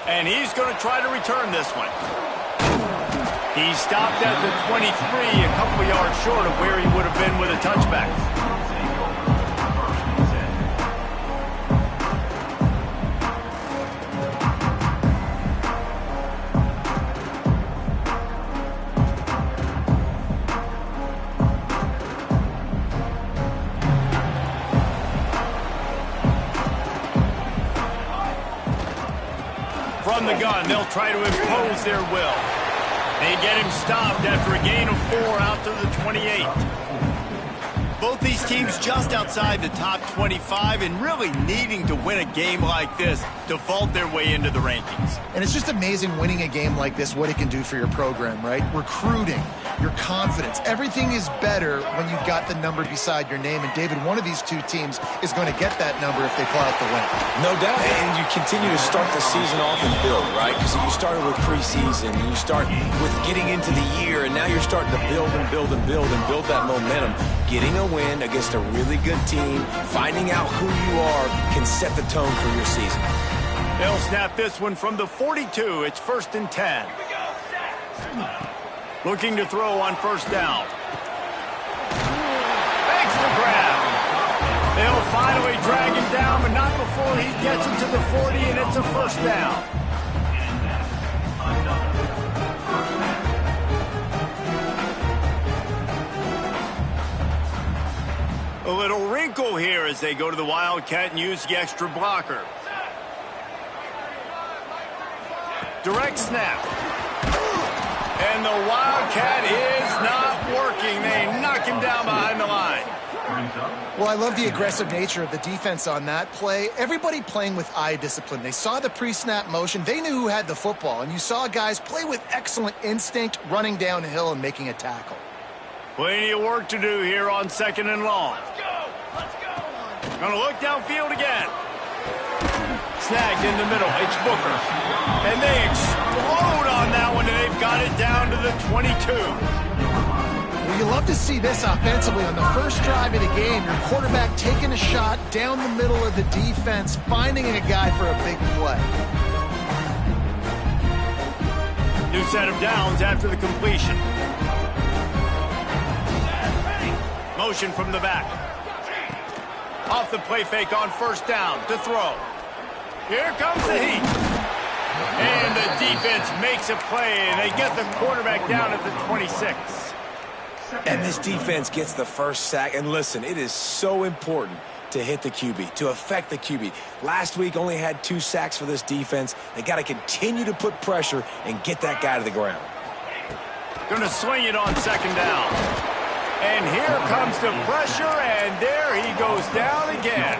And he's going to try to return this one. He stopped at the 23, a couple yards short of where he would have been with a touchback. From the gun, they'll try to impose their will. They get him stopped after a gain of 4 out to the 28. Both these teams just outside the top 25 and really needing to win a game like this to vault their way into the rankings. And it's just amazing winning a game like this, what it can do for your program, right? Recruiting, your confidence, everything is better when you've got the number beside your name. And David, one of these two teams is going to get that number if they pull out the win. No doubt. And you continue to start the season off and build, right? Because you started with preseason, you start with getting into the year, and now you're starting to build and build and build and build that momentum. Getting a win against a really good team, finding out who you are, can set the tone for your season. They'll snap this one from the 42. It's 1st and 10. Looking to throw on 1st down. Makes the grab. They'll finally drag him down, but not before he gets it to the 40, and it's a 1st down. A little wrinkle here as they go to the Wildcat and use the extra blocker. Direct snap. And the Wildcat is not working. They knock him down behind the line. Well, I love the aggressive nature of the defense on that play. Everybody playing with eye discipline. They saw the pre-snap motion. They knew who had the football. And you saw guys play with excellent instinct, running downhill and making a tackle. Plenty of work to do here on 2nd and long. Gonna look downfield again. Snagged in the middle. It's Booker. And they explode on that one, and they've got it down to the 22. Well, you love to see this offensively on the first drive of the game. Your quarterback taking a shot down the middle of the defense, finding a guy for a big play. New set of downs after the completion. Motion from the back. Off the play fake on 1st down to throw. Here comes the heat. And the defense makes a play, and they get the quarterback down at the 26. And this defense gets the 1st sack. And listen, it is so important to hit the QB, to affect the QB. Last week only had 2 sacks for this defense. They got to continue to put pressure and get that guy to the ground. Going to swing it on 2nd down. And here comes the pressure, and there he goes down again.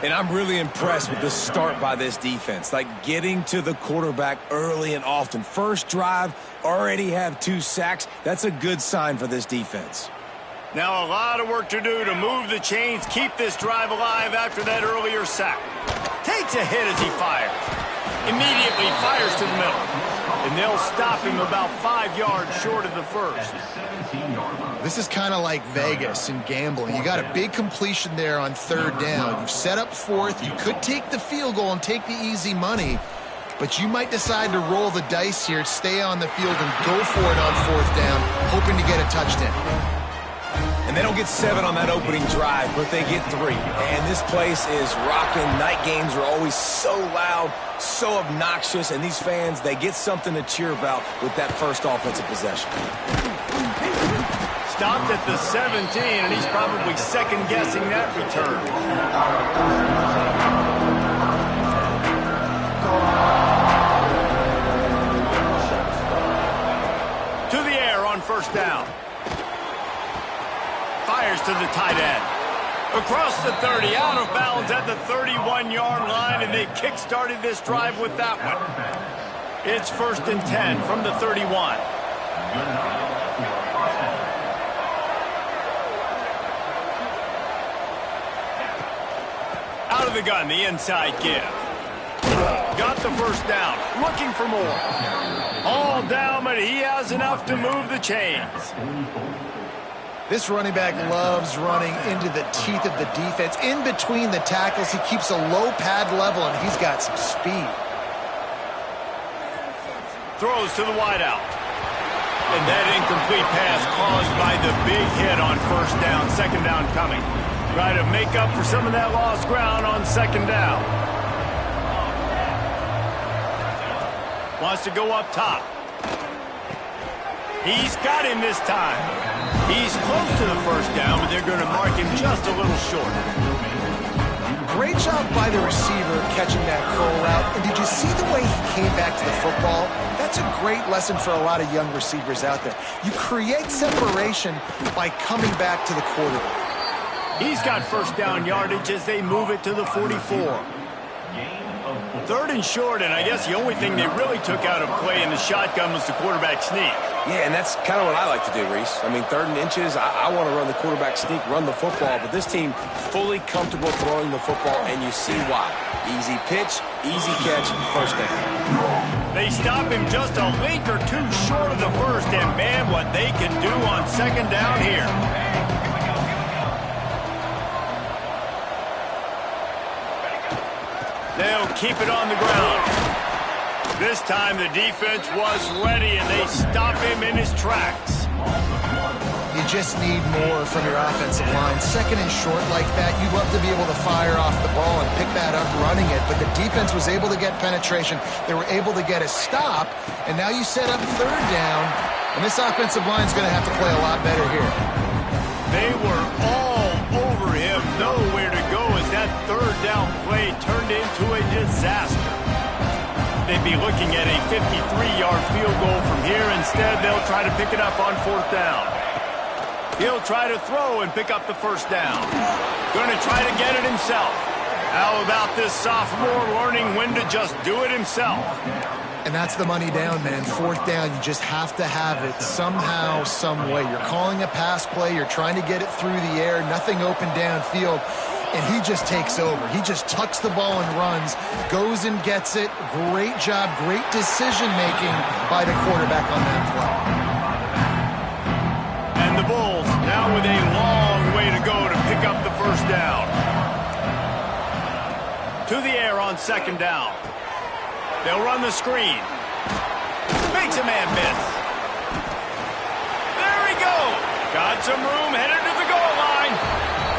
And I'm really impressed with the start by this defense, like getting to the quarterback early and often. First drive, already have 2 sacks. That's a good sign for this defense. Now a lot of work to do to move the chains, keep this drive alive after that earlier sack. Takes a hit as he fires. Immediately fires to the middle. And they'll stop him about 5 yards short of the 1st. This is kind of like Vegas in gambling. You got a big completion there on 3rd down. You've set up 4th. You could take the field goal and take the easy money, but you might decide to roll the dice here, stay on the field, and go for it on 4th down, hoping to get a touchdown. And they don't get 7 on that opening drive, but they get 3. And this place is rocking. Night games are always so loud, so obnoxious, and these fans, they get something to cheer about with that first offensive possession. Stopped at the 17, and he's probably second-guessing that return. To the air on 1st down. Fires to the tight end. Across the 30, out of bounds at the 31-yard line, and they kick-started this drive with that one. It's 1st and 10 from the 31. Out of the gun, the inside give. Got the 1st down, looking for more. All down, but he has enough to move the chains. This running back loves running into the teeth of the defense. In between the tackles, he keeps a low pad level, and he's got some speed. throws to the wideout. And that incomplete pass caused by the big hit on first down, second down coming. Try to make up for some of that lost ground on second down. Wants to go up top. He's got him this time. He's close to the first down, but they're going to mark him just a little short. Great job by the receiver catching that curl route. And did you see the way he came back to the football? That's a great lesson for a lot of young receivers out there. You create separation by coming back to the quarterback. He's got first down yardage as they move it to the 44. Third and short, and I guess the only thing they really took out of play in the shotgun was the quarterback sneak. Yeah, and that's kind of what I like to do, Reese. I mean, third and inches, I want to run the quarterback sneak, run the football, but this team fully comfortable throwing the football, and you see why. Easy pitch, easy catch, first down. They stop him just a link or two short of the first, and man, what they can do on second down here. They'll keep it on the ground. This time the defense was ready, and they stop him in his tracks. You just need more from your offensive line. Second and short like that, you'd love to be able to fire off the ball and pick that up running it, but the defense was able to get penetration. They were able to get a stop, and now you set up third down, and this offensive line is going to have to play a lot better here. They were all over him, nowhere to go as that third down play turned into a disaster. They'd be looking at a 53-yard field goal from here. Instead, they'll try to pick it up on fourth down. He'll try to throw and pick up the first down. Going to try to get it himself. How about this sophomore learning when to just do it himself? And that's the money down, man. Fourth down, you just have to have it somehow, some way. You're calling a pass play. You're trying to get it through the air. Nothing open downfield. And he just takes over. He just tucks the ball and runs, goes and gets it. Great job, great decision-making by the quarterback on that play. And the Bulls now with a long way to go to pick up the first down. To the air on second down. They'll run the screen. Makes a man miss. There he goes. Got some room, headed to the goal line.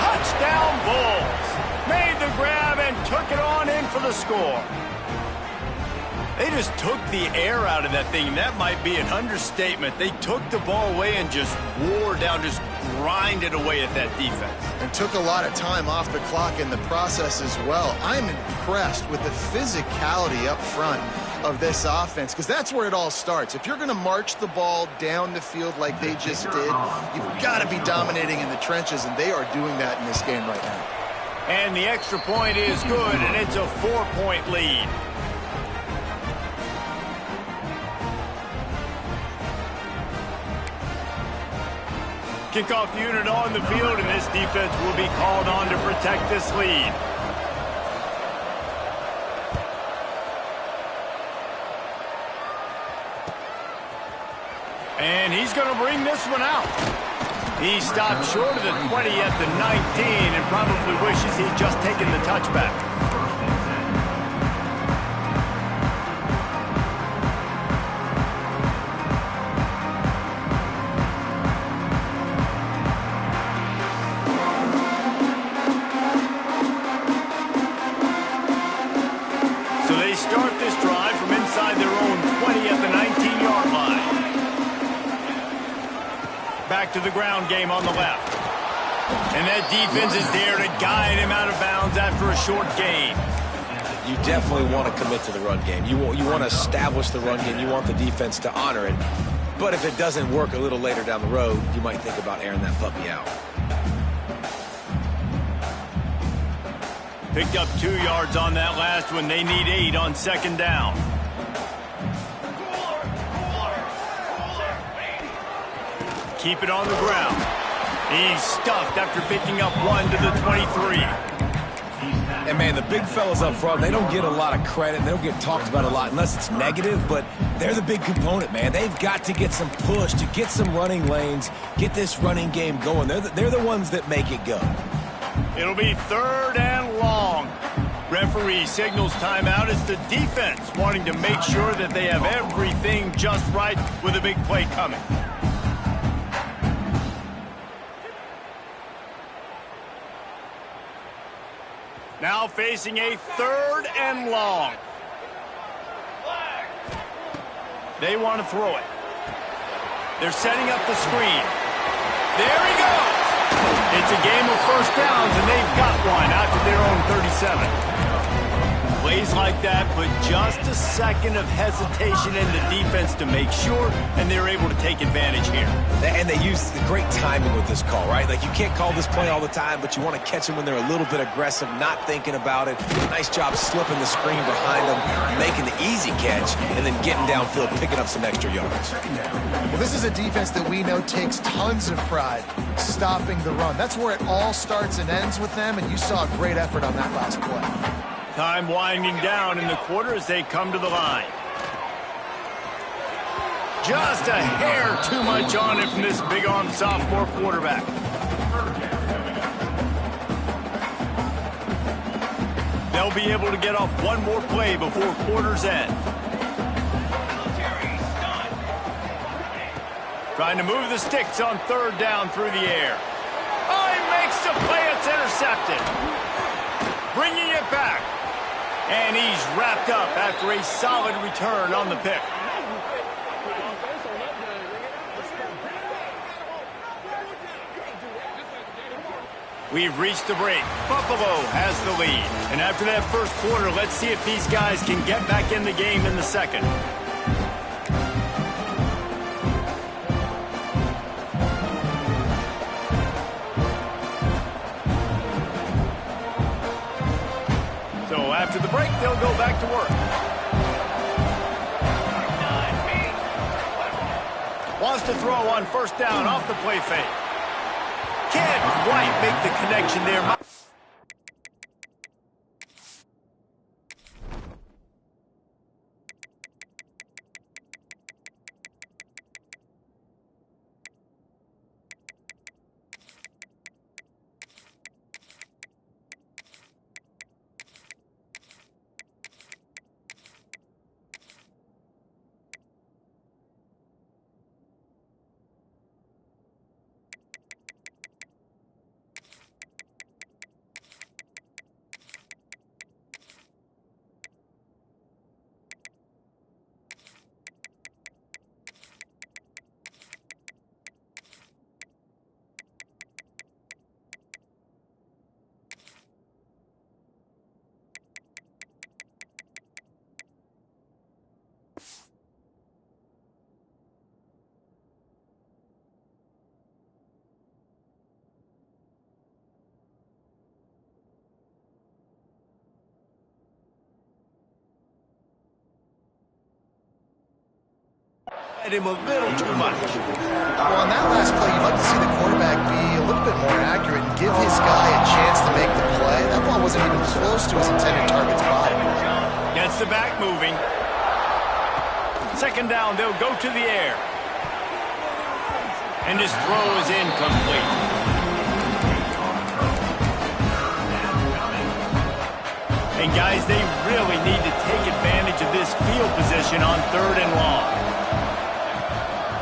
Touchdown Bulls. Made the grab and took it on in for the score. They just took the air out of that thing. That might be an understatement. They took the ball away and just wore down, just grinded away at that defense. And took a lot of time off the clock in the process as well. I'm impressed with the physicality up front of this offense, because that's where it all starts. If you're going to march the ball down the field like they just did, you've got to be dominating in the trenches, and they are doing that in this game right now. And the extra point is good, and it's a 4-point lead. Kickoff unit on the field, and this defense will be called on to protect this lead. And he's going to bring this one out. He stopped short of the 20 at the 19 and probably wishes he'd just taken the touchback. So they start this drive from inside their own 20 at the 19-yard line. Back to the ground game on the left. And that defense is there to guide him out of bounds after a short gain. You definitely want to commit to the run game. You want to establish the run game. You want the defense to honor it. But if it doesn't work a little later down the road, you might think about airing that puppy out. Picked up 2 yards on that last one. They need 8 on second down. Keep it on the ground. He's stuffed after picking up 1 to the 23. And, man, the big fellas up front, they don't get a lot of credit. They don't get talked about a lot unless it's negative, but they're the big component, man. They've got to get some push, to get some running lanes, get this running game going. They're the ones that make it go. It'll be third and long. Referee referee signals timeout. It's the defense wanting to make sure that they have everything just right with a big play coming. Now facing a 3rd and long. They want to throw it. They're setting up the screen. There he goes. It's a game of first downs, and they've got one out to their own 37. Plays like that put just a second of hesitation in the defense to make sure, and they're able to take advantage here. And they use the great timing with this call, right? Like, you can't call this play all the time, but you want to catch them when they're a little bit aggressive, not thinking about it. Nice job slipping the screen behind them, making the easy catch, and then getting downfield, picking up some extra yards. Well, this is a defense that we know takes tons of pride stopping the run. That's where it all starts and ends with them, and you saw a great effort on that last play. Time winding down in the quarter as they come to the line. Just a hair too much on it from this big-armed sophomore quarterback. They'll be able to get off one more play before quarter's end. Trying to move the sticks on 3rd down through the air. Oh, he makes the play. It's intercepted. Bringing it back. And he's wrapped up after a solid return on the pick. We've reached the break. Buffalo has the lead. And after that first quarter, let's see if these guys can get back in the game in the second. After the break, they'll go back to work. Wants to throw on 1st down off the play fake. Can't quite make the connection there. Him a little too much. Well, on that last play, you'd like to see the quarterback be a little bit more accurate and give his guy a chance to make the play. That ball wasn't even close to his intended target's body. Gets the back moving. 2nd down, they'll go to the air. And his throw is incomplete. And guys, they really need to take advantage of this field position on 3rd and long.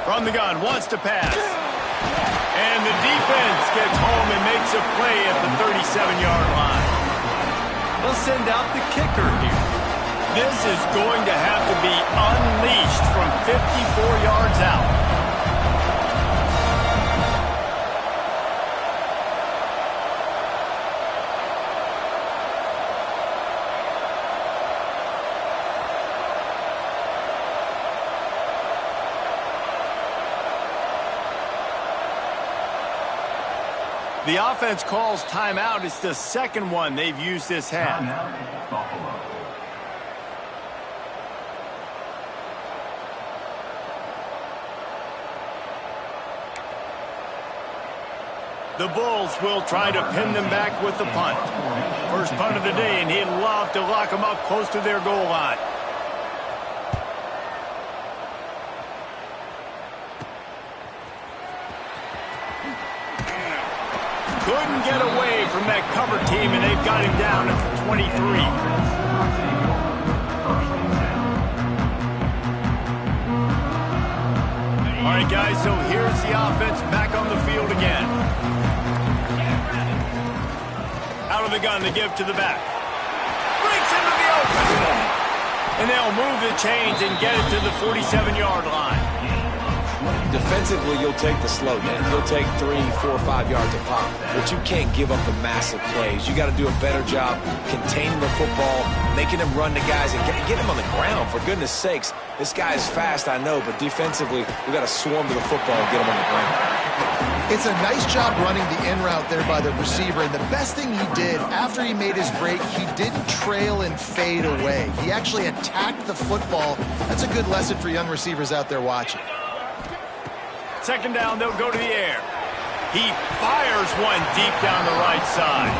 From the gun, wants to pass. And the defense gets home and makes a play at the 37-yard line. They'll send out the kicker here. This is going to have to be unleashed from 54 yards out. The offense calls timeout. It's the 2nd one they've used this half. The Bulls will try to pin them back with the punt. First punt of the day, and he'd love to lock them up close to their goal line. couldn't get away from that cover team, and they've got him down at the 23. All right, guys, so here's the offense back on the field again. Out of the gun to give to the back. Breaks into the open. And they'll move the chains and get it to the 47-yard line. Defensively, you'll take the slow down. You'll take 3, 4, 5 yards a pop. But you can't give up the massive plays. You got to do a better job containing the football, making them run to guys, and get them on the ground. For goodness sakes, this guy is fast, I know, but defensively, we got to swarm to the football and get him on the ground. It's a nice job running the in route there by the receiver, and the best thing he did after he made his break, he didn't trail and fade away. He actually attacked the football. That's a good lesson for young receivers out there watching. Second down, they'll go to the air. He fires one deep down the right side.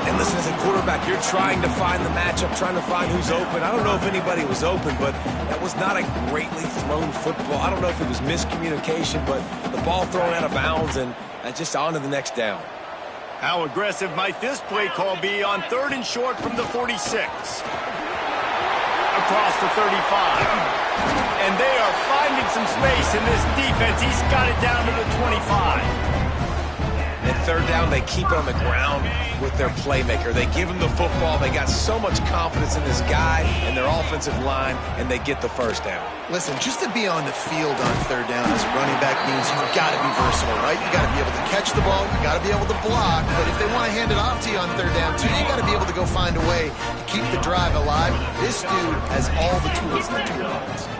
And listen, as a quarterback, you're trying to find the matchup, trying to find who's open. I don't know if anybody was open, but that was not a greatly thrown football. I don't know if it was miscommunication, but the ball thrown out of bounds and just on to the next down. How aggressive might this play call be on 3rd and short from the 46? Across the 35. And they are finding some space in this defense. He's got it down to the 25. And 3rd down, they keep it on the ground with their playmaker. They give him the football. They got so much confidence in this guy and their offensive line, and they get the 1st down. Listen, just to be on the field on 3rd down as a running back means you've got to be versatile, right? You got to be able to catch the ball. You got to be able to block. But if they want to hand it off to you on 3rd down, too, you got to be able to go find a way to keep the drive alive. This dude has all the tools in the toolbox.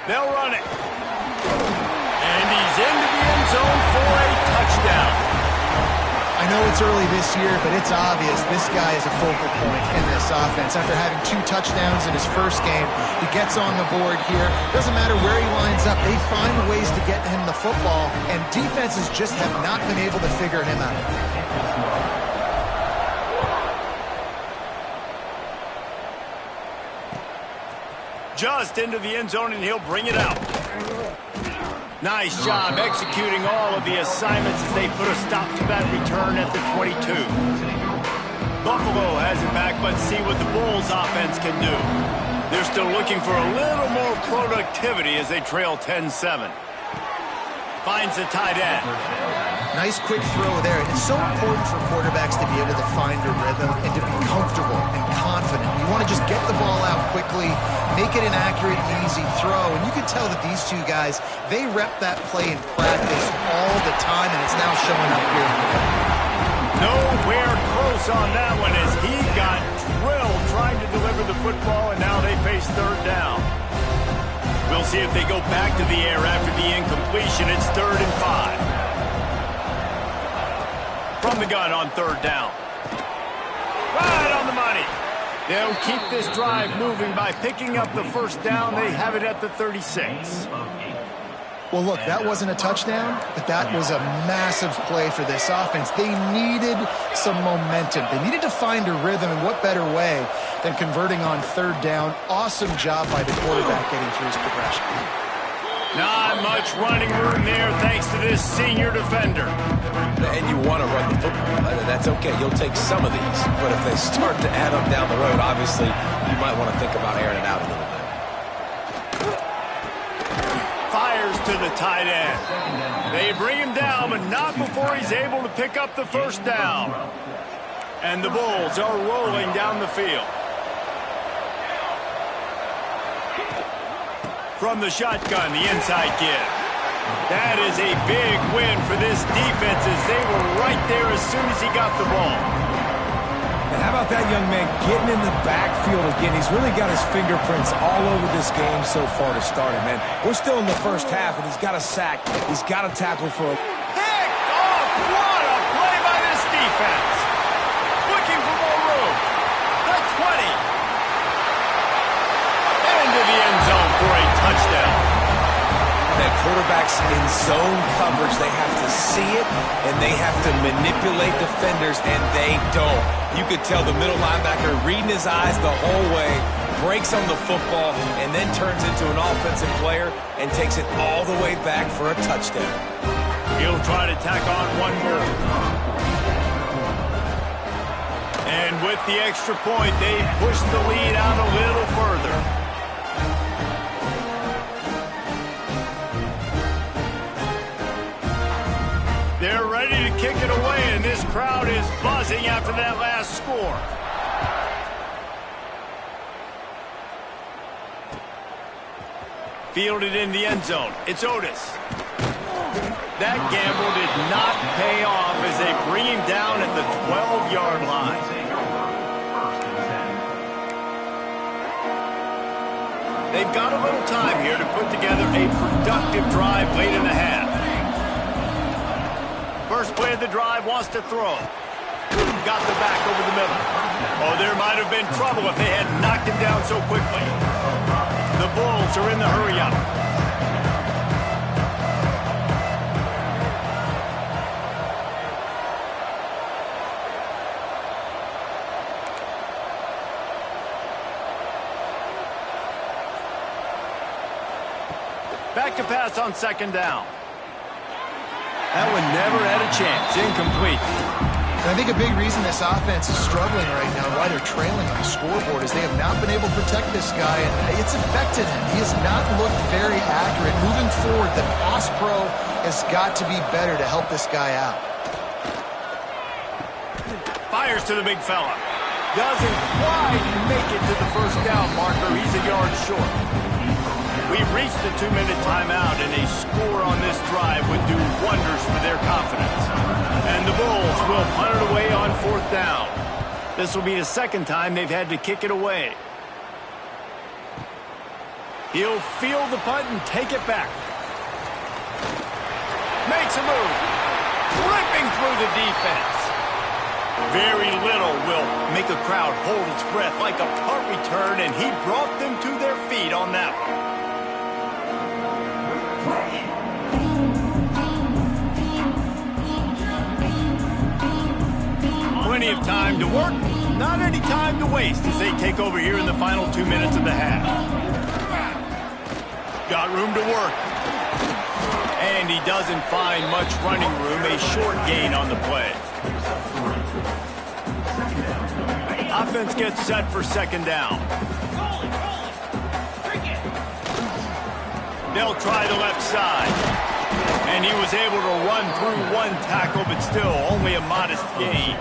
They'll run it. And he's into the end zone for a touchdown. I know it's early this year, but it's obvious this guy is a focal point in this offense. After having 2 touchdowns in his first game, he gets on the board here. Doesn't matter where he lines up, they find ways to get him the football, and defenses just have not been able to figure him out. Just into the end zone, and he'll bring it out. Nice job executing all of the assignments as they put a stop to that return at the 22. Buffalo has it back, but see what the Bulls offense can do. They're still looking for a little more productivity as they trail 10-7. Finds the tight end. Nice quick throw there. It's so important for quarterbacks to be able to find a rhythm and to be comfortable and confident. You want to just get the ball out quickly, make it an accurate, easy throw. And you can tell that these two guys, they rep that play in practice all the time, and it's now showing up here. Nowhere close on that one as he got drilled trying to deliver the football, and now they face 3rd down. We'll see if they go back to the air after the incompletion. It's 3rd and 5. From the gun on 3rd down. Right on the money. They'll keep this drive moving by picking up the 1st down. They have it at the 36. Well, look, that wasn't a touchdown, but that was a massive play for this offense. They needed some momentum. They needed to find a rhythm, and what better way than converting on 3rd down. Awesome job by the quarterback getting through his progression. Not much running room there thanks to this senior defender. And you want to run the football. That's okay. You'll take some of these. But if they start to add up down the road, obviously, you might want to think about airing it out a little bit. Fires to the tight end. They bring him down, but not before he's able to pick up the 1st down. And the Bulls are rolling down the field. From the shotgun, the inside give. That is a big win for this defense as they were right there as soon as he got the ball. And how about that young man getting in the backfield again? He's really got his fingerprints all over this game so far to start it, man. We're still in the 1st half, and he's got a sack. He's got a tackle for a... Picked off! What a play by this defense. Looking for more room. The 20. Into the end zone for a touchdown. That quarterbacks in zone coverage, they have to see it, and they have to manipulate defenders, and they don't. You could tell the middle linebacker reading his eyes the whole way, breaks on the football, and then turns into an offensive player and takes it all the way back for a touchdown. He'll try to tack on one more. And with the extra point, they push the lead out a little further. They're ready to kick it away, and this crowd is buzzing after that last score. Fielded in the end zone. It's Otis. That gamble did not pay off as they bring him down at the 12-yard line. They've got a little time here to put together a productive drive late in the half. First play of the drive, wants to throw. Got the back over the middle. Oh, there might have been trouble if they had knocked him down so quickly. The Bulls are in the hurry-up. Back to pass on second down. That one never had a chance. Incomplete. And I think a big reason this offense is struggling right now, why they're trailing on the scoreboard, is they have not been able to protect this guy, and it's affected him. He has not looked very accurate. Moving forward, the pass pro has got to be better to help this guy out. Fires to the big fella. Doesn't quite make it to the first down marker. He's a yard short. We've reached the 2-minute timeout, and a score on this drive would do wonders for their confidence. And the Bulls will punt it away on fourth down. This will be the second time they've had to kick it away. He'll field the punt and take it back. Makes a move. Ripping through the defense. Very little will make a crowd hold its breath like a punt return, and he brought them to their feet on that one. Plenty of time to work, not any time to waste as they take over here in the final 2 minutes of the half. Got room to work. And he doesn't find much running room, a short gain on the play. Offense gets set for second down. They'll try the left side. And he was able to run through one tackle, but still only a modest gain.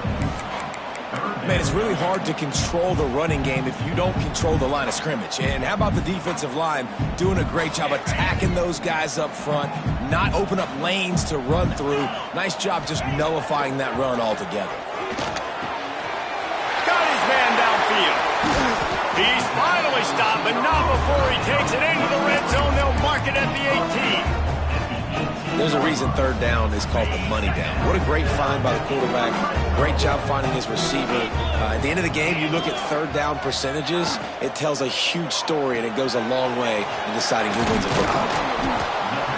Man, it's really hard to control the running game if you don't control the line of scrimmage. And how about the defensive line doing a great job attacking those guys up front, not open up lanes to run through. Nice job just nullifying that run altogether. Got his man downfield. He's finally stopped, but not before he takes it into the red zone. They'll mark it at the 18. There's a reason third down is called the money down. What a great find by the quarterback. Great job finding his receiver. At the end of the game, you look at third down percentages, it tells a huge story, and it goes a long way in deciding who wins a football game.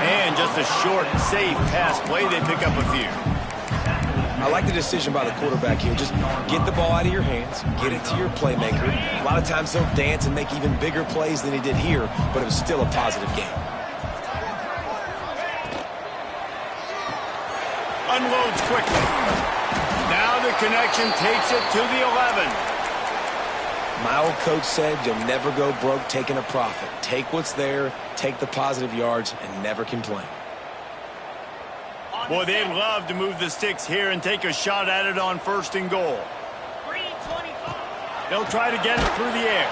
And just a short, safe pass play, they pick up a few. I like the decision by the quarterback here. Just get the ball out of your hands, get it to your playmaker. A lot of times they'll dance and make even bigger plays than he did here, but it was still a positive game. Unloads quickly. Now the connection takes it to the 11. My old coach said you'll never go broke taking a profit. Take what's there, take the positive yards, and never complain. Boy, they'd love to move the sticks here and take a shot at it on first and goal. They'll try to get it through the air.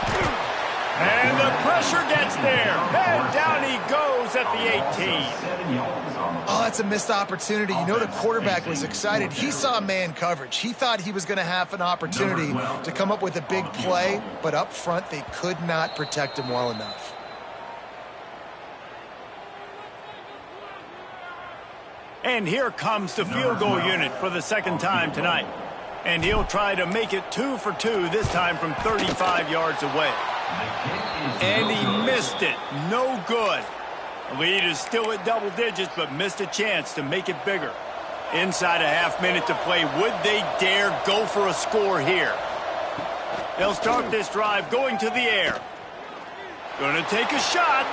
And the pressure gets there. And down he goes at the 18. Oh, that's a missed opportunity. You know the quarterback was excited. He saw man coverage. He thought he was going to have an opportunity to come up with a big play, but up front they could not protect him well enough. And here comes the field goal unit for the second time tonight. And he'll try to make it 2 for 2, this time from 35 yards away. And he missed it. No good. The lead is still at double digits, but missed a chance to make it bigger. Inside a half-minute to play. Would they dare go for a score here? They'll start this drive going to the air. Going to take a shot.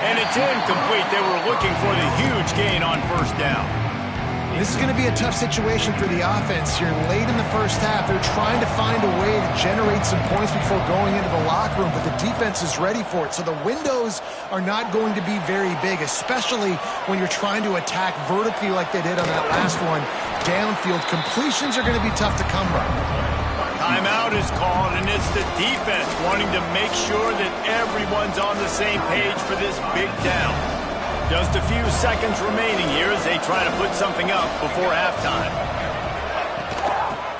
And it's incomplete. They were looking for the huge gain on first down. This is going to be a tough situation for the offense here. Late in the first half, they're trying to find a way to generate some points before going into the locker room, but the defense is ready for it. So the windows are not going to be very big, especially when you're trying to attack vertically like they did on that last one. Downfield completions are going to be tough to come by. Timeout is called, and it's the defense wanting to make sure that everyone's on the same page for this big down. Just a few seconds remaining here as they try to put something up before halftime.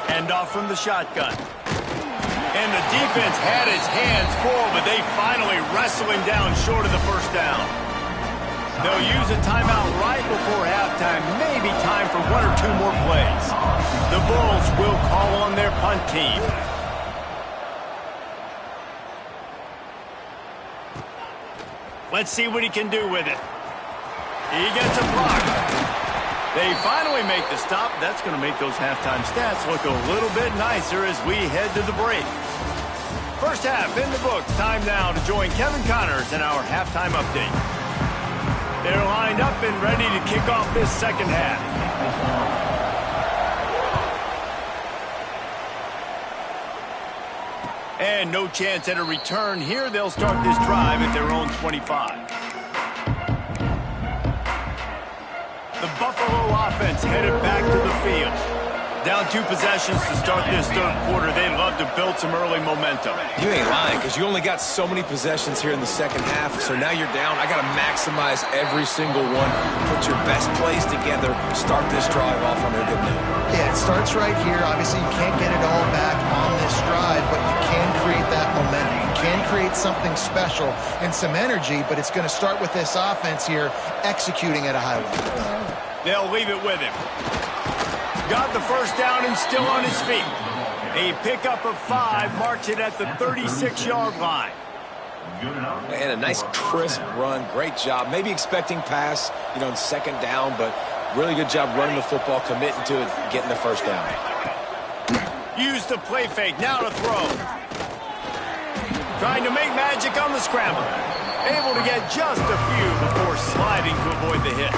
Hand off from the shotgun. And the defense had his hands full, but they finally wrestle him down short of the first down. They'll use a timeout right before halftime. Maybe time for one or two more plays. The Bulls will call on their punt team. Let's see what he can do with it. He gets a block. They finally make the stop. That's going to make those halftime stats look a little bit nicer as we head to the break. First half in the books. Time now to join Kevin Connors in our halftime update. They're lined up and ready to kick off this second half. And no chance at a return here. They'll start this drive at their own 25. The Buffalo offense headed back to the field. Down 2 possessions to start this third quarter. They'd love to build some early momentum. You ain't lying, because you only got so many possessions here in the second half, so now you're down. I got to maximize every single one. Put your best plays together. Start this drive off on a good note. Yeah, it starts right here. Obviously, you can't get it all back on this drive, but you can create that momentum. You can create something special and some energy, but it's going to start with this offense here executing at a high level. They'll leave it with him. Got the first down and still on his feet. A pickup of 5 marks it at the 36-yard line. And a nice crisp run. Great job. Maybe expecting pass, in second down, but really good job running the football, committing to it, getting the first down. Use the play fake. Now to throw. Trying to make magic on the scramble. Able to get just a few before sliding to avoid the hit.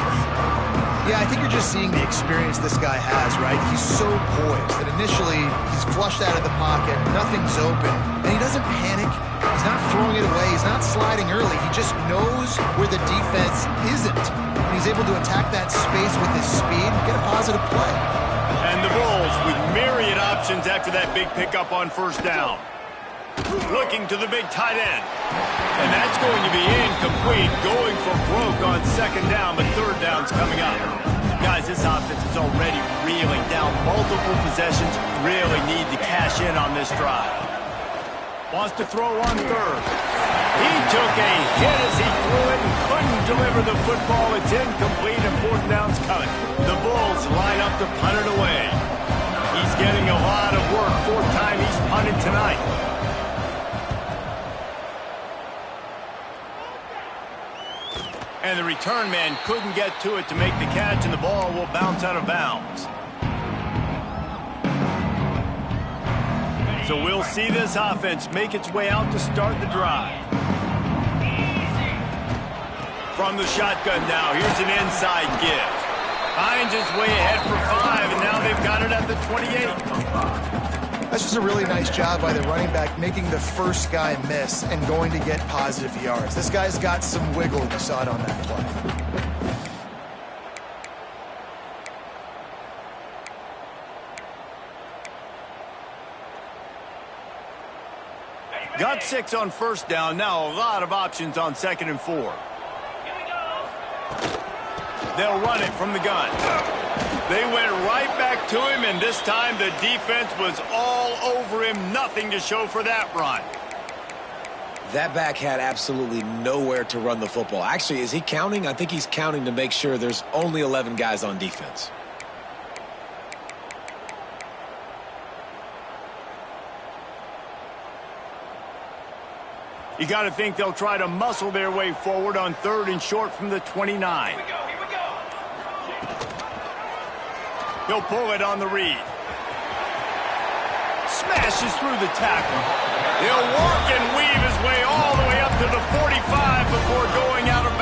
Yeah, I think you're just seeing the experience this guy has, right? He's so poised that initially he's flushed out of the pocket, nothing's open, and he doesn't panic. He's not throwing it away. He's not sliding early. He just knows where the defense isn't, and he's able to attack that space with his speed and get a positive play. And the Bulls with myriad options after that big pickup on first down. Looking to the big tight end. And that's going to be incomplete. Going for broke on second down, but third down's coming up. Guys, this offense is already reeling down multiple possessions. Really need to cash in on this drive. Wants to throw on third. He took a hit as he threw it and couldn't deliver the football. It's incomplete and fourth down's coming. The Bulls line up to punt it away. He's getting a lot of work. 4th time he's punted tonight. And the return man couldn't get to it to make the catch, and the ball will bounce out of bounds. So we'll see this offense make its way out to start the drive. From the shotgun now, here's an inside give. Finds his way ahead for 5, and now they've got it at the 28. That's just a really nice job by the running back, making the first guy miss and going to get positive yards. This guy's got some wiggle, you saw it on that play. Got 6 on first down. Now a lot of options on 2nd and 4. They'll run it from the gun. They went right back to him, and this time the defense was all over him. Nothing to show for that run. That back had absolutely nowhere to run the football. Actually, is he counting? I think he's counting to make sure there's only 11 guys on defense. You got to think they'll try to muscle their way forward on 3rd and short from the 29. He'll pull it on the read. Smashes through the tackle. He'll work and weave his way all the way up to the 45 before going out of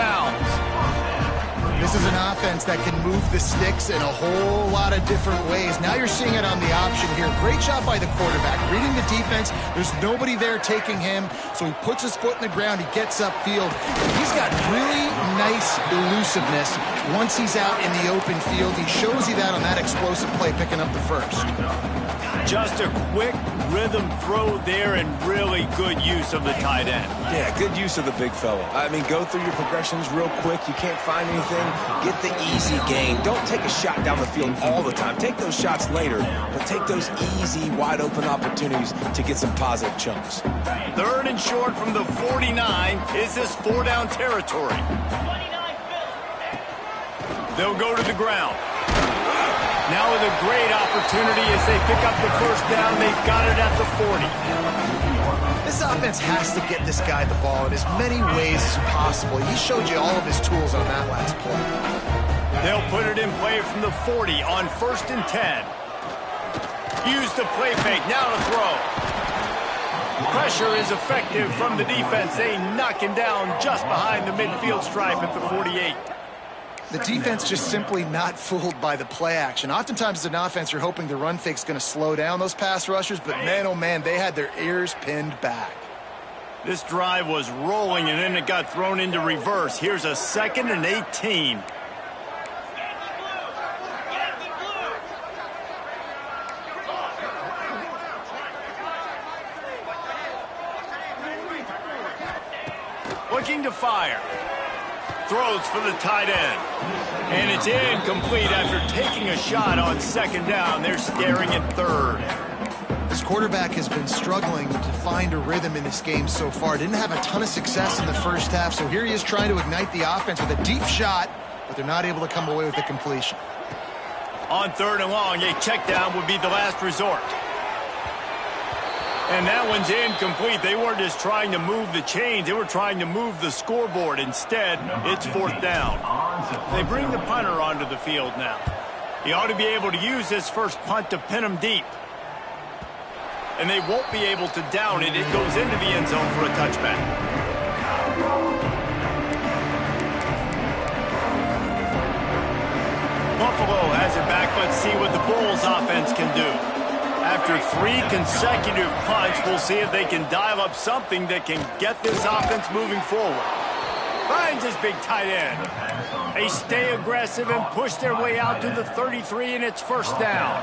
This is an offense that can move the sticks in a whole lot of different ways. Now you're seeing it on the option here. Great job by the quarterback, reading the defense. There's nobody there taking him, so he puts his foot in the ground. He gets upfield. He's got really nice elusiveness once he's out in the open field. He shows you that on that explosive play, picking up the first. Just a quick rhythm throw there and really good use of the tight end. Yeah, good use of the big fella. I mean, go through your progressions real quick. You can't find anything. Get the easy gain. Don't take a shot down the field all the time. Take those shots later, but take those easy, wide-open opportunities to get some positive chunks. 3rd and short from the 49. Is this 4-down territory? They'll go to the ground. Now with a great opportunity as they pick up the first down. They've got it at the 40. This offense has to get this guy the ball in as many ways as possible. He showed you all of his tools on that last play. They'll put it in play from the 40 on 1st and 10. Use the play fake. Now to throw. Pressure is effective from the defense. They knock him down just behind the midfield stripe at the 48. The defense just simply not fooled by the play action. Oftentimes as an offense, you're hoping the run fake's going to slow down those pass rushers, but man, oh man, they had their ears pinned back. This drive was rolling, and then it got thrown into reverse. Here's a 2nd and 18. Looking to fire. Throws for the tight end. And it's incomplete after taking a shot on 2nd down. They're staring at 3rd. This quarterback has been struggling to find a rhythm in this game so far. Didn't have a ton of success in the first half, so here he is trying to ignite the offense with a deep shot, but they're not able to come away with the completion. On 3rd and long, a check down would be the last resort. And that one's incomplete. They weren't just trying to move the chains. They were trying to move the scoreboard. Instead, it's 4th down. They bring the punter onto the field now. He ought to be able to use this first punt to pin him deep. And they won't be able to down it. It goes into the end zone for a touchback. Buffalo has it back. Let's see what the Bulls offense can do. After 3 consecutive punts, we'll see if they can dial up something that can get this offense moving forward. Finds his big tight end. They stay aggressive and push their way out to the 33, and it's 1st down.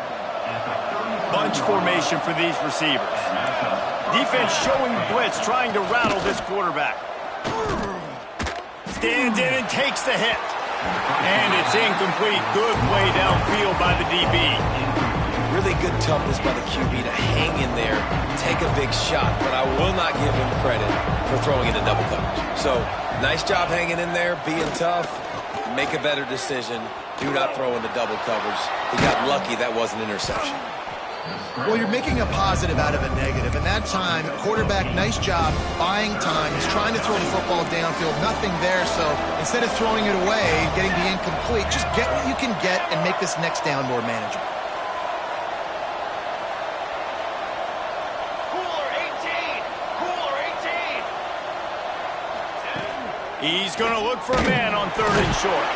Bunch formation for these receivers. Defense showing blitz, trying to rattle this quarterback. Stands in and takes the hit. And it's incomplete. Good play downfield by the DB. Really good toughness by the QB to hang in there, take a big shot, but I will not give him credit for throwing into double coverage. So, nice job hanging in there, being tough, make a better decision, do not throw into double coverage. He got lucky that was an interception. Well, you're making a positive out of a negative, and that time, quarterback, nice job, buying time. He's trying to throw the football downfield, nothing there, so instead of throwing it away and getting the incomplete, just get what you can get and make this next down more manageable. He's going to look for a man on 3rd and short.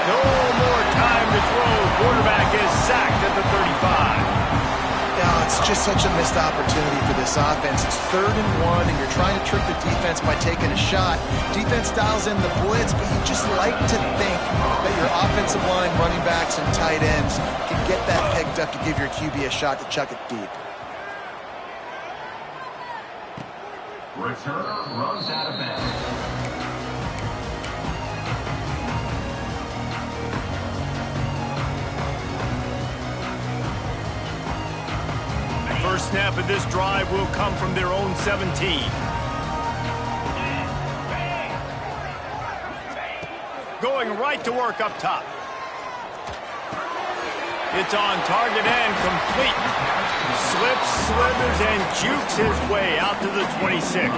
No more time to throw. Quarterback is sacked at the 35. Yeah, it's just such a missed opportunity for this offense. It's 3rd and 1, and you're trying to trick the defense by taking a shot. Defense dials in the blitz, but you just like to think that your offensive line, running backs, and tight ends can get that picked up to give your QB a shot to chuck it deep. Returner runs out of bounds. First snap of this drive will come from their own 17. Going right to work up top. It's on target and complete. Slips, slithers, and jukes his way out to the 26.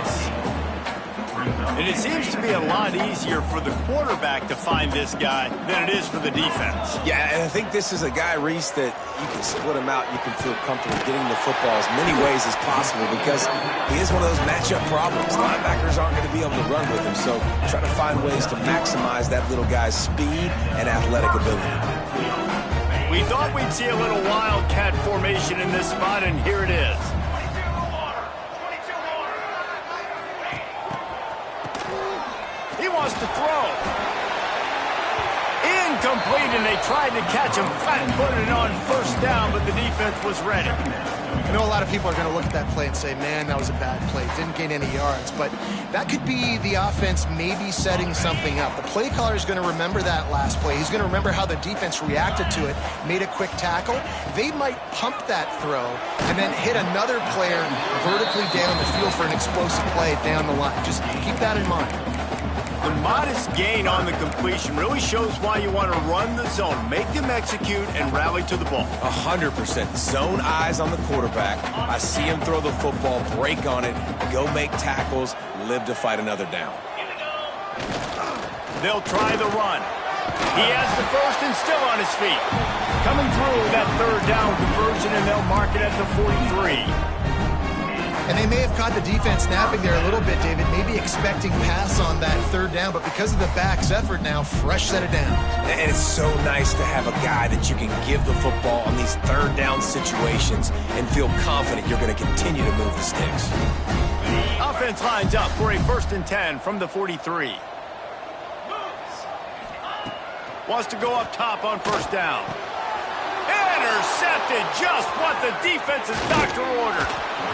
And it seems to be a lot easier for the quarterback to find this guy than it is for the defense. Yeah, and I think this is a guy, Reese, that you can split him out. You can feel comfortable getting the football as many ways as possible because he is one of those matchup problems. Linebackers aren't going to be able to run with him, so try to find ways to maximize that little guy's speed and athletic ability. We thought we'd see a little wildcat formation in this spot, and here it is. He wants to throw. Incomplete, and they tried to catch him flat-footed on first down, but the defense was ready. I know a lot of people are going to look at that play and say, man, that was a bad play. Didn't gain any yards. But that could be the offense maybe setting something up. The play caller is going to remember that last play. He's going to remember how the defense reacted to it, made a quick tackle. They might pump that throw and then hit another player vertically down the field for an explosive play down the line. Just keep that in mind. The modest gain on the completion really shows why you want to run the zone, make them execute, and rally to the ball. 100%. Zone eyes on the quarterback. I see him throw the football, break on it, go make tackles, live to fight another down. They'll try the run. He has the first and still on his feet. Coming through that third down conversion, and they'll mark it at the 43. And they may have caught the defense napping there a little bit, David, maybe expecting pass on that third down, but because of the back's effort now, fresh set of downs. And it's so nice to have a guy that you can give the football on these third down situations and feel confident you're going to continue to move the sticks. Offense lines up for a 1st and 10 from the 43. Wants to go up top on first down. Intercepted, just what the defense's doctor ordered.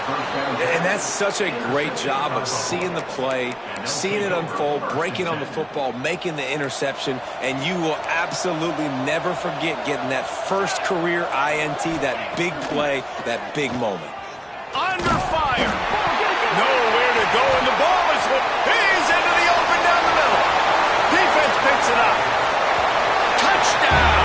And that's such a great job of seeing the play, seeing it unfold, breaking on the football, making the interception, and you will absolutely never forget getting that first career INT, that big play, that big moment. Under fire. Nowhere to go, and the ball is hit. He's into the open down the middle. Defense picks it up. Touchdown.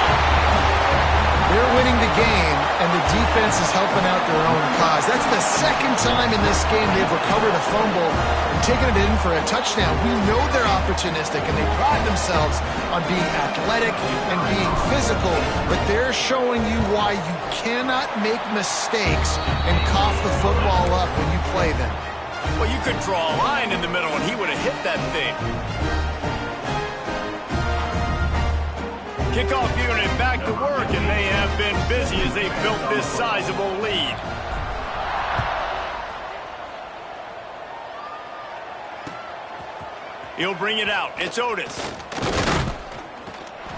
They're winning the game, and the defense is helping out their own cause. That's the second time in this game they've recovered a fumble and taken it in for a touchdown. We know they're opportunistic, and they pride themselves on being athletic and being physical, but they're showing you why you cannot make mistakes and cough the football up when you play them. Well, you could draw a line in the middle, and he would have hit that thing. Kickoff unit back to work, and they have been busy as they built this sizable lead. He'll bring it out. It's Otis.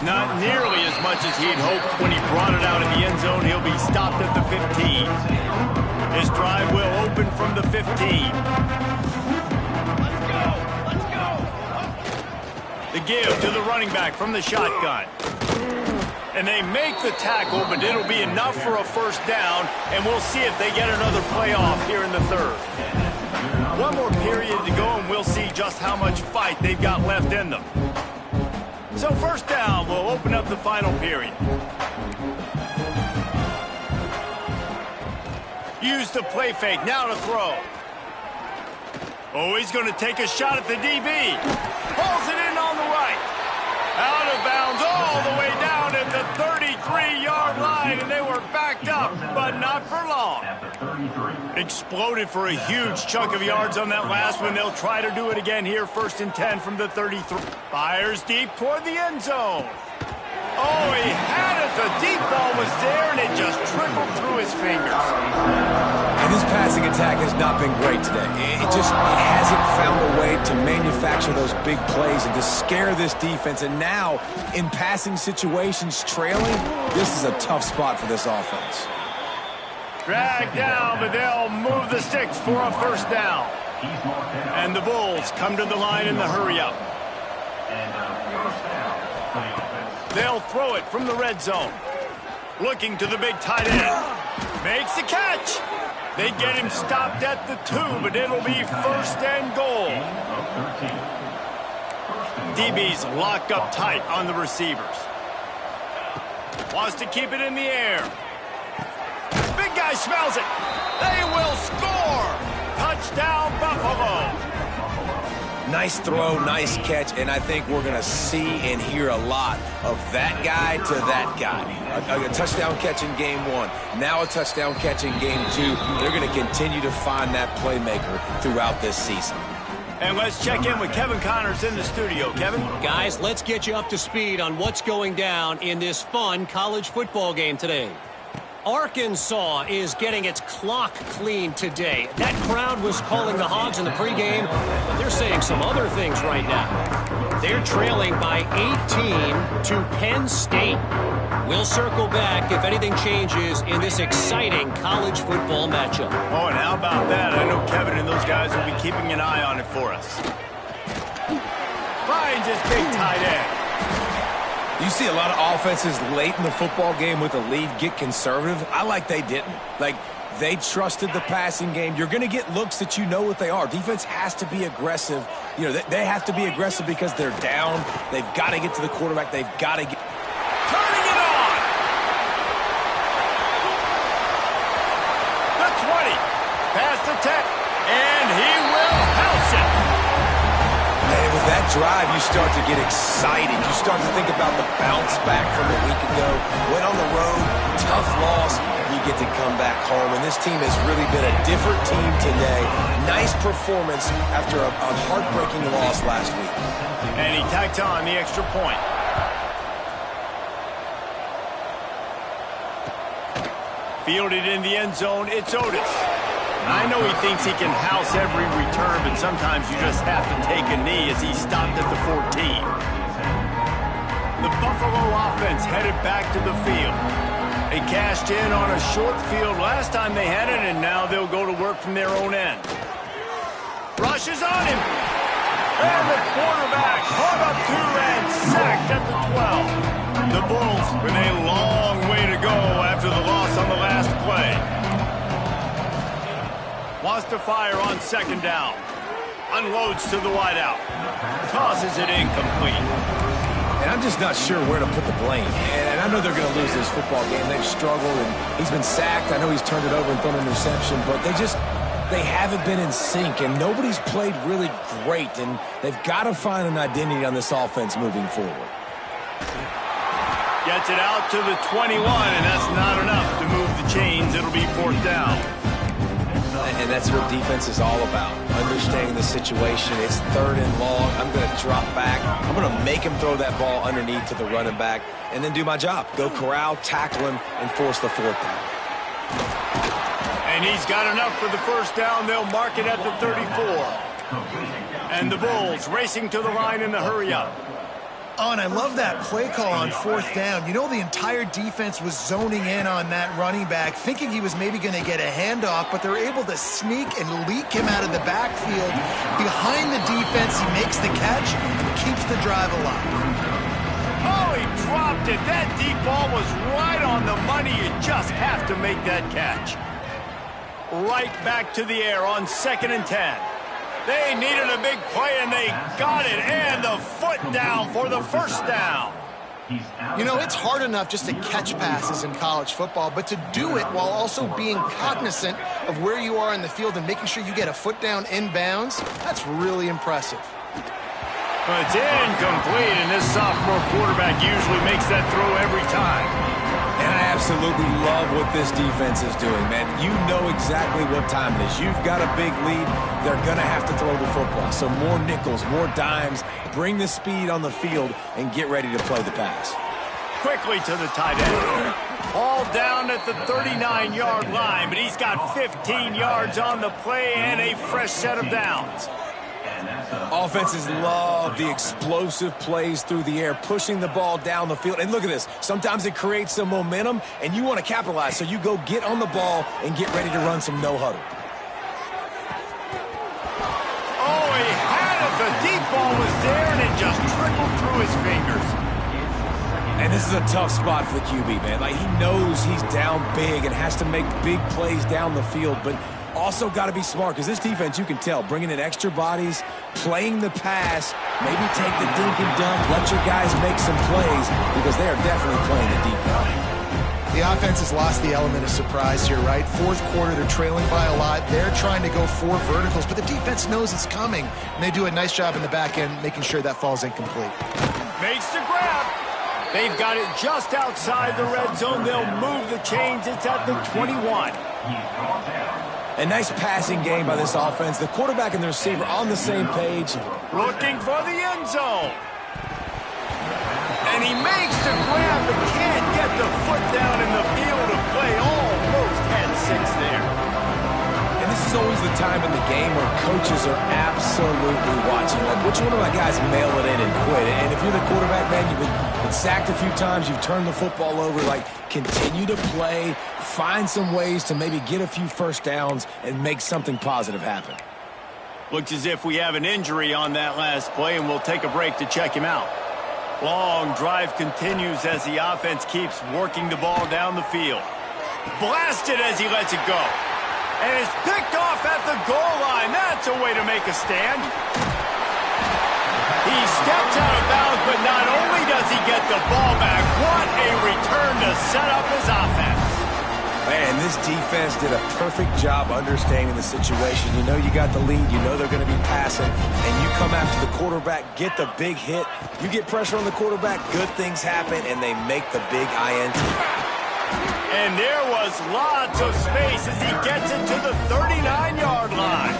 Not nearly as much as he'd hoped when he brought it out in the end zone. He'll be stopped at the 15. His drive will open from the 15. The give to the running back from the shotgun. And they make the tackle, but it'll be enough for a first down, and we'll see if they get another playoff here in the third. One more period to go, and we'll see just how much fight they've got left in them. So first down will open up the final period. Use the play fake, now to throw. Oh, he's going to take a shot at the DB. Pulls it in on the right. Out of bounds all the way down at the 33-yard line, and they were backed up, but not for long. Exploded for a huge chunk of yards on that last one. They'll try to do it again here, 1st and 10 from the 33. Fires deep toward the end zone. Oh, he had it. The deep ball was there, and it just trickled through his fingers. And this passing attack has not been great today. It hasn't found a way to manufacture those big plays and to scare this defense. And now, in passing situations, trailing, this is a tough spot for this offense. Dragged down, but they'll move the sticks for a first down. And the Bulls come to the line in the hurry-up. They'll throw it from the red zone. Looking to the big tight end. Makes the catch. They get him stopped at the 2, but it'll be 1st and goal. DB's locked up tight on the receivers. Wants to keep it in the air. Big guy smells it. They will score. Touchdown, Buffalo. Nice throw, nice catch, and I think we're going to see and hear a lot of that guy to that guy. A touchdown catch in game 1, now a touchdown catch in game 2. They're going to continue to find that playmaker throughout this season. And let's check in with Kevin Connors in the studio. Kevin? Guys, let's get you up to speed on what's going down in this fun college football game today. Arkansas is getting its clock cleaned today. That crowd was calling the Hogs in the pregame, but they're saying some other things right now. They're trailing by 18 to Penn State. We'll circle back if anything changes in this exciting college football matchup. Oh, and how about that? I know Kevin and those guys will be keeping an eye on it for us. Finds his big tight end. You see a lot of offenses late in the football game with a lead get conservative. I like they didn't. Like, they trusted the passing game. You're going to get looks that you know what they are. Defense has to be aggressive. You know, they have to be aggressive because they're down. They've got to get to the quarterback. They've got to get... Turning it on! The 20. Past the 10. And he will house it. And with that drive, you start to get excited. You start to think about the bounce back from a week ago. Went on the road, tough loss. You get to come back home. And this team has really been a different team today. Nice performance after a heartbreaking loss last week. And he tacked on the extra point. Fielded in the end zone, it's Otis. I know he thinks he can house every return, but sometimes you just have to take a knee as he stopped at the 14. The Buffalo offense headed back to the field. They cashed in on a short field last time they had it, and now they'll go to work from their own end. Rushes on him. And the quarterback caught up to and sacked at the 12. The Bulls with a long way to go after the loss on the last play. Wants to fire on second down. Unloads to the wideout. Tosses it incomplete. And I'm just not sure where to put the blame. And I know they're going to lose this football game. They've struggled, and he's been sacked. I know he's turned it over and thrown an interception, but they haven't been in sync, and nobody's played really great, and they've got to find an identity on this offense moving forward. Gets it out to the 21, and that's not enough to move the chains. It'll be fourth down. And that's what defense is all about, understanding the situation. It's third and long. I'm going to drop back. I'm going to make him throw that ball underneath to the running back and then do my job. Go corral, tackle him, and force the fourth down. And he's got enough for the first down. They'll mark it at the 34. And the Bulls racing to the line in the hurry-up. Oh, and I love that play call on fourth down. You know, the entire defense was zoning in on that running back, thinking he was maybe going to get a handoff, but they're able to sneak and leak him out of the backfield. Behind the defense, he makes the catch and keeps the drive alive. Oh, he dropped it. That deep ball was right on the money. You just have to make that catch. Right back to the air on 2nd and 10. They needed a big play, and they got it. And the foot down for the first down. You know, it's hard enough just to catch passes in college football, but to do it while also being cognizant of where you are in the field and making sure you get a foot down inbounds, that's really impressive. Well, it's incomplete, and this sophomore quarterback usually makes that throw every time. And I absolutely love what this defense is doing, man. You know exactly what time it is. You've got a big lead. They're going to have to throw the football. So more nickels, more dimes, bring the speed on the field, and get ready to play the pass. Quickly to the tight end. All down at the 39-yard line, but he's got 15 yards on the play and a fresh set of downs. Offenses love the explosive plays through the air, pushing the ball down the field. And look at this. Sometimes it creates some momentum, and you want to capitalize. So you go get on the ball and get ready to run some no-huddle. Oh, he had it. The deep ball was there, and it just trickled through his fingers. And this is a tough spot for the QB, man. Like, he knows he's down big and has to make big plays down the field, but also got to be smart, because this defense, you can tell, bringing in extra bodies, playing the pass, maybe take the dink and dunk, let your guys make some plays, because they are definitely playing the deep ball. The offense has lost the element of surprise here, right? Fourth quarter, they're trailing by a lot. They're trying to go 4 verticals, but the defense knows it's coming, and they do a nice job in the back end making sure that falls incomplete. Makes the grab. They've got it just outside the red zone. They'll move the chains. It's at the 21. A nice passing game by this offense. The quarterback and the receiver on the same page. Looking for the end zone. And he makes the grab, but can't get the foot down in the field of play. Almost had 6 there. And this is always the time in the game where coaches are absolutely watching. Like, which one of my guys mail it in and quit? And if you're the quarterback, man, you've been sacked a few times, you've turned the football over. Like, continue to play, find some ways to maybe get a few first downs and make something positive happen. Looks as if we have an injury on that last play, and we'll take a break to check him out. Long drive continues as the offense keeps working the ball down the field. Blasted as he lets it go. And it's picked off at the goal line. That's a way to make a stand. He steps out of bounds, but not only does he get the ball back, what a return to set up his offense. Man, this defense did a perfect job understanding the situation. You know you got the lead. You know they're going to be passing. And you come after the quarterback, get the big hit. You get pressure on the quarterback, good things happen, and they make the big INT. And there was lots of space as he gets it to the 39-yard line.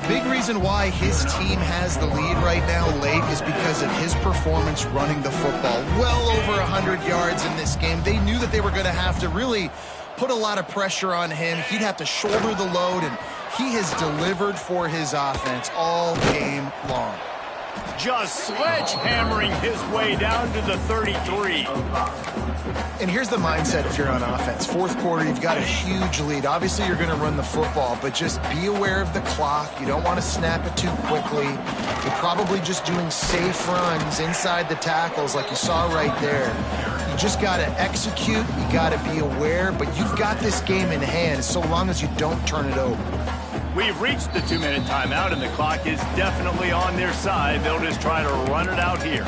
Big reason why his team has the lead right now late is because of his performance running the football. Well over 100 yards in this game. They knew that they were going to have to really put a lot of pressure on him. He'd have to shoulder the load, and he has delivered for his offense all game long. Just sledgehammering his way down to the 33. And here's the mindset if you're on offense. Fourth quarter, you've got a huge lead. Obviously, you're going to run the football, but just be aware of the clock. You don't want to snap it too quickly. You're probably just doing safe runs inside the tackles like you saw right there. You just got to execute. You got to be aware, but you've got this game in hand so long as you don't turn it over. We've reached the 2-minute timeout, and the clock is definitely on their side. They'll just try to run it out here.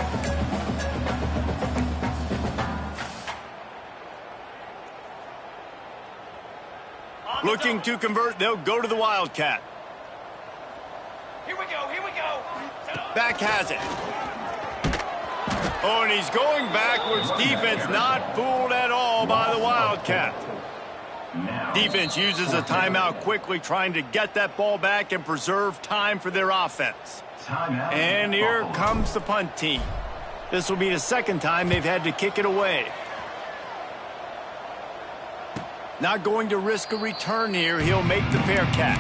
Looking to convert, they'll go to the Wildcat. Here we go. Back has it. Oh, and he's going backwards. Defense not fooled at all by the Wildcat. Defense uses a timeout quickly, trying to get that ball back and preserve time for their offense. And here comes the punt team. This will be the second time they've had to kick it away. Not going to risk a return here. He'll make the fair catch.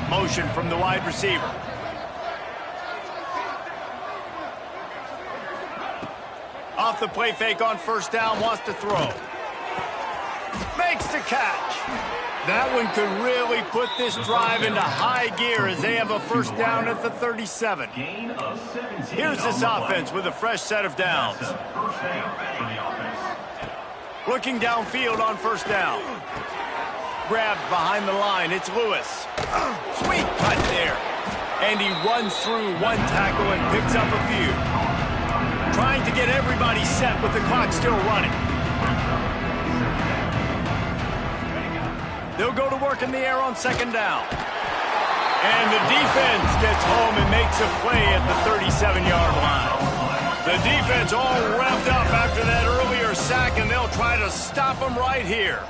Motion from the wide receiver. Off the play fake on first down, wants to throw. Makes the catch. That one could really put this drive into high gear as they have a first down at the 37. Here's this offense with a fresh set of downs. Looking downfield on first down. Grabbed behind the line, it's Lewis. Sweet cut there. And he runs through one tackle and picks up a few. Trying to get everybody set with the clock still running. They'll go to work in the air on second down. And the defense gets home and makes a play at the 37-yard line. The defense all revved up after that earlier sack, and they'll try to stop them right here.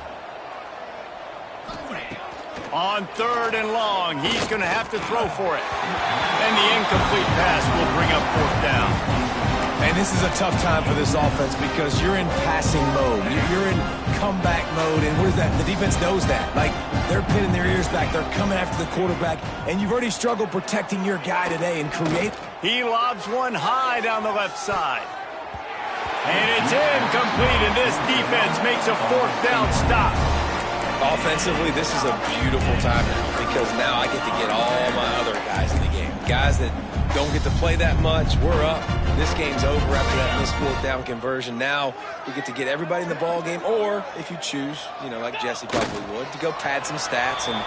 On third and long, he's going to have to throw for it. And the incomplete pass will bring up fourth down. And this is a tough time for this offense because you're in passing mode. You're in comeback mode, and what is that? The defense knows that. Like, they're pinning their ears back. They're coming after the quarterback, and you've already struggled protecting your guy today and create. He lobs one high down the left side. And it's incomplete, and this defense makes a fourth down stop. Offensively, this is a beautiful time now because now I get to get all my other guys in the game. Guys that don't get to play that much. We're up. This game's over after that missed fourth down conversion. Now we get to get everybody in the ball game, or if you choose, like Jesse probably would, to go pad some stats and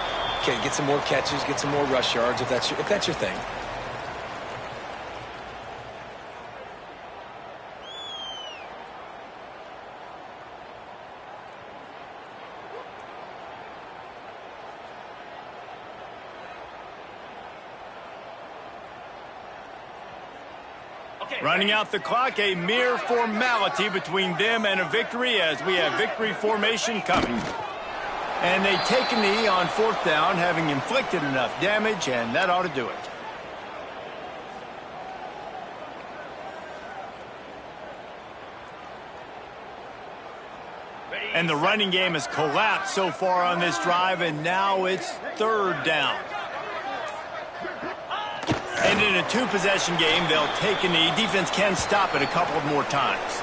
Get some more catches, get some more rush yards if that's your thing. Running out the clock, a mere formality between them and a victory as we have victory formation coming. And they take a knee on 4th down, having inflicted enough damage, and that ought to do it. And the running game has collapsed so far on this drive, and now it's 3rd down. And in a 2-possession game, they'll take a knee. Defense can stop it a couple of more times.